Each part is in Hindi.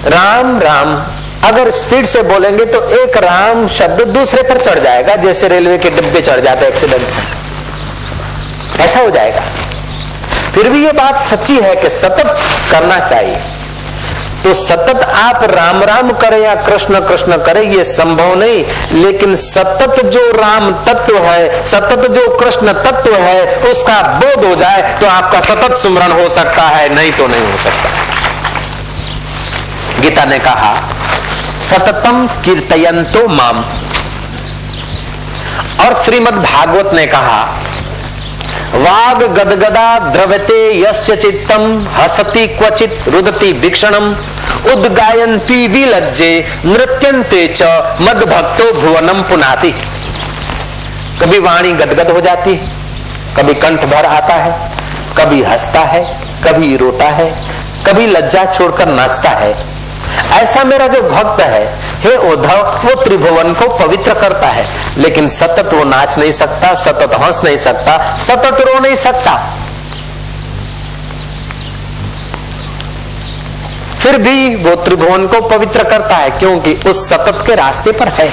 राम राम अगर स्पीड से बोलेंगे तो एक राम शब्द दूसरे पर चढ़ जाएगा, जैसे रेलवे के डिब्बे चढ़ जाते एक्सीडेंट में, ऐसा हो जाएगा। फिर भी ये बात सच्ची है कि सतत करना चाहिए। तो सतत आप राम राम करें या कृष्ण कृष्ण करें ये संभव नहीं, लेकिन सतत जो राम तत्व है, सतत जो कृष्ण तत्व है, उसका बोध हो जाए तो आपका सतत सुमरण हो सकता है, नहीं तो नहीं हो सकता। गीता ने कहा सततम कीर्तयन्तो माम, और श्रीमद् भागवत ने कहा वाग गदगदा द्रवते यस्य चित्तम हसति क्वचित रुदति भीक्षणम उद्गायन्ति विलज्जे नृत्यन्ते च मद्भक्तो भुवनम पुनाति। कभी वाणी गदगद हो जाती, कभी कंठ भर आता है, कभी हंसता है, कभी रोता है, कभी लज्जा छोड़कर नाचता है। ऐसा मेरा जो भक्त है, हे उद्धव, वो त्रिभुवन को पवित्र करता है, लेकिन सतत वो नाच नहीं सकता, सतत हंस नहीं सकता, सतत रो नहीं सकता। फिर भी वो त्रिभुवन को पवित्र करता है, क्योंकि उस सतत के रास्ते पर है।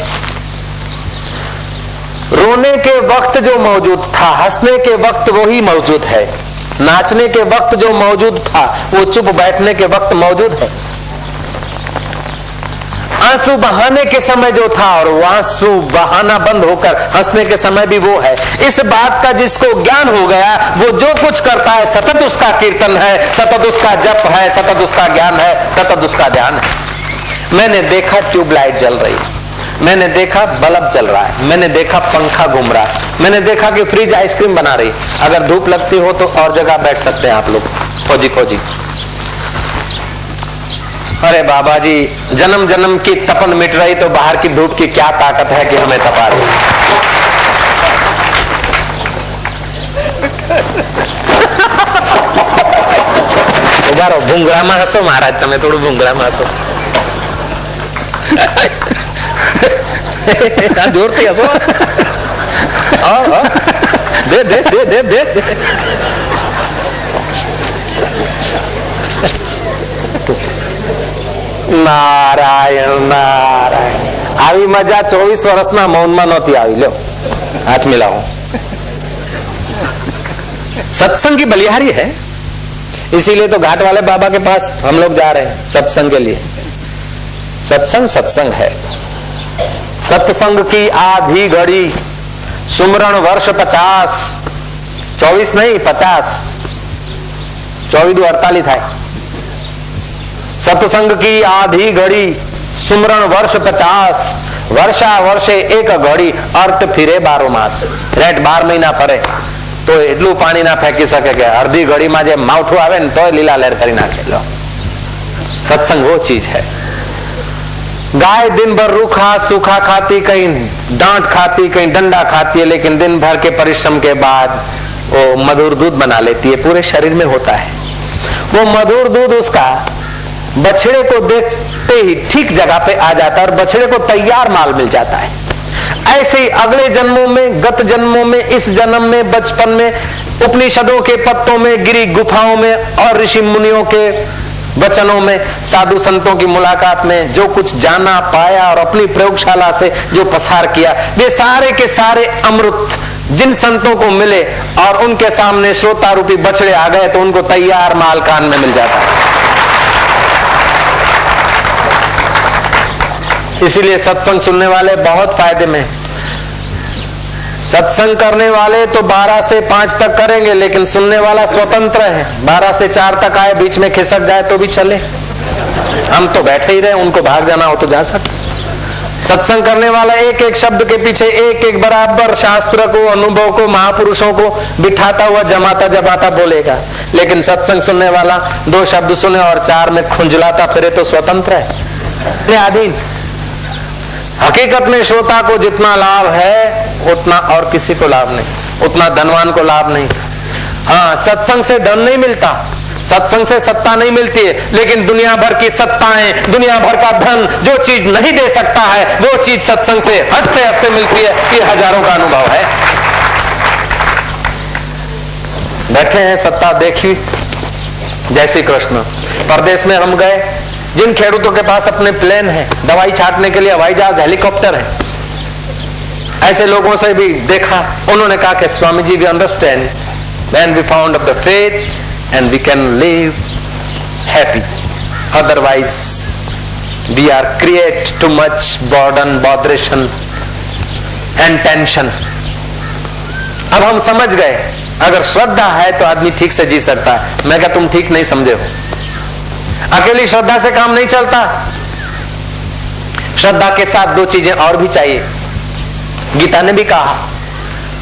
रोने के वक्त जो मौजूद था, हंसने के वक्त वो ही मौजूद है, नाचने के वक्त जो मौजूद था वो चुप बैठने के वक्त मौजूद है। आंसू बहाने के समय जो था और वो आंसू बहाना बंद होकर हंसने के समय भी वो है। इस बात का जिसको ज्ञान हो गया, वो जो कुछ करता है सतत उसका कीर्तन है, सतत उसका जप है, सतत उसका ज्ञान है, सतत उसका ध्यान है। मैंने देखा ट्यूबलाइट जल रही, मैंने देखा बल्ब जल रहा है, मैंने देखा पंखा घूम रहा है, मैंने देखा कि फ्रिज आइसक्रीम बना रही। अगर धूप लगती हो तो और जगह बैठ सकते हैं आप लोग, खोजी खोजी। अरे बाबा जी, जन्म जन्म की तपन मिट रही तो बाहर की धूप की क्या ताकत है कि हमें तपा रही। उबारो भूंगड़ा में हसो महाराज, तमे थोड़ू भूंगड़ा में हसो। जोर थी हसो। दे दे दे दे दे, दे। नारायण नारायण। આવી મજા 24 વર્ષના મૌનમાં નહોતી આવી। लो हाथ मिलाओ। सत्संग की बलिहारी है, इसीलिए तो घाट वाले बाबा के पास हम लोग जा रहे हैं सत्संग के लिए। सत्संग सत्संग है। सत्संग की आधी घड़ी सुमरण वर्ष 50, 24 नहीं 50, 24 दू 48 થાય। सत्संग की आधी घड़ी सुमरण वर्ष 50, वर्षा वर्षे एक घड़ी अर्थ फिरे 12 मास। रेट 12 महीना फरे तो એટલું પાણી ના ફેંકી શકે કે અડધી ઘડીમાં જે માવઠું આવે ને તોય લીલા લહેર કરી નાખે। લો, सत्संग वो चीज है। गाय दिन भर रूखा सूखा खाती, कहीं डांट खाती, कहीं डंडा खाती है, लेकिन दिन भर के परिश्रम के बाद वो मधुर दूध बना लेती है, पूरे शरीर में होता है। वो मधुर दूध उसका बछड़े को देखते ही ठीक जगह पे आ जाता है और बछड़े को तैयार माल मिल जाता है। ऐसे ही अगले जन्मों में, गत जन्मों में, इस जन्म में, बचपन में, उपनिषदों के पत्तों में, गिरी गुफाओं में और ऋषि मुनियों के वचनों में, साधु संतों की मुलाकात में जो कुछ जाना पाया और अपनी प्रयोगशाला से जो पसार किया, वे सारे के सारे अमृत जिन संतों को मिले और उनके सामने श्रोता रूपी बछड़े आ गए तो उनको तैयार माल कान में मिल जाता है। इसीलिए सत्संग सुनने वाले बहुत फायदे में। सत्संग करने वाले तो 12 से 5 तक करेंगे, लेकिन सुनने वाला स्वतंत्र है। 12 से 4 तक आए, बीच में खिसक जाए तो भी चले, हम तो बैठे ही रहे, उनको भाग जाना हो तो जा सकते। सत्संग करने वाला एक एक शब्द के पीछे एक एक बराबर शास्त्र को, अनुभव को, महापुरुषों को बिठाता हुआ जमाता जमाता बोलेगा। लेकिन सत्संग सुनने वाला 2 शब्द सुने और 4 में खुंजलाता फिरे तो स्वतंत्र है, अधीन। हकीकत में श्रोता को जितना लाभ है उतना और किसी को लाभ नहीं, उतना धनवान को लाभ नहीं। हाँ, सत्संग से धन नहीं मिलता, सत्संग से सत्ता नहीं मिलती है, लेकिन दुनिया भर की सत्ताएं, दुनिया भर का धन जो चीज नहीं दे सकता है वो चीज सत्संग से हंसते हंसते मिलती है। ये हजारों का अनुभव है। बैठे हैं, सत्ता देखी, जय श्री कृष्ण। परदेश में हम गए, जिन खेडूतों के पास अपने प्लेन है, दवाई छाटने के लिए हवाई जहाज, हेलीकॉप्टर है, ऐसे लोगों से भी देखा, उन्होंने कहा कि Swami ji, we understand when we found of the faith and we can live happy, otherwise we are create too much burden, botheration and tension. अब हम समझ गए, अगर श्रद्धा है तो आदमी ठीक से जी सकता है। मैं क्या तुम ठीक नहीं समझे हो? अकेली श्रद्धा से काम नहीं चलता, श्रद्धा के साथ दो चीजें और भी चाहिए। गीता ने भी कहा,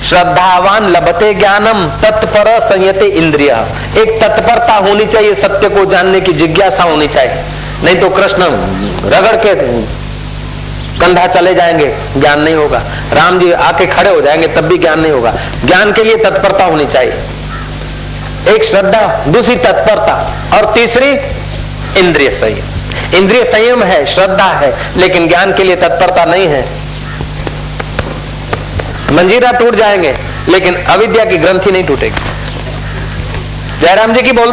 श्रद्धावान लभते ज्ञानम तत्पर संयते इंद्रिय। एक तत्परता होनी चाहिए, सत्य को जानने की जिज्ञासा होनी चाहिए, नहीं तो कृष्ण रगड़ के कंधा चले जाएंगे, ज्ञान नहीं होगा। राम जी आके खड़े हो जाएंगे तब भी ज्ञान नहीं होगा। ज्ञान के लिए तत्परता होनी चाहिए। एक श्रद्धा, दूसरी तत्परता, और तीसरी इंद्रिय संयम। इंद्रिय संयम है, श्रद्धा है, लेकिन ज्ञान के लिए तत्परता नहीं है। मंजीरा टूट जाएंगे लेकिन अविद्या की ग्रंथि नहीं टूटेगी। जयराम जी की बोल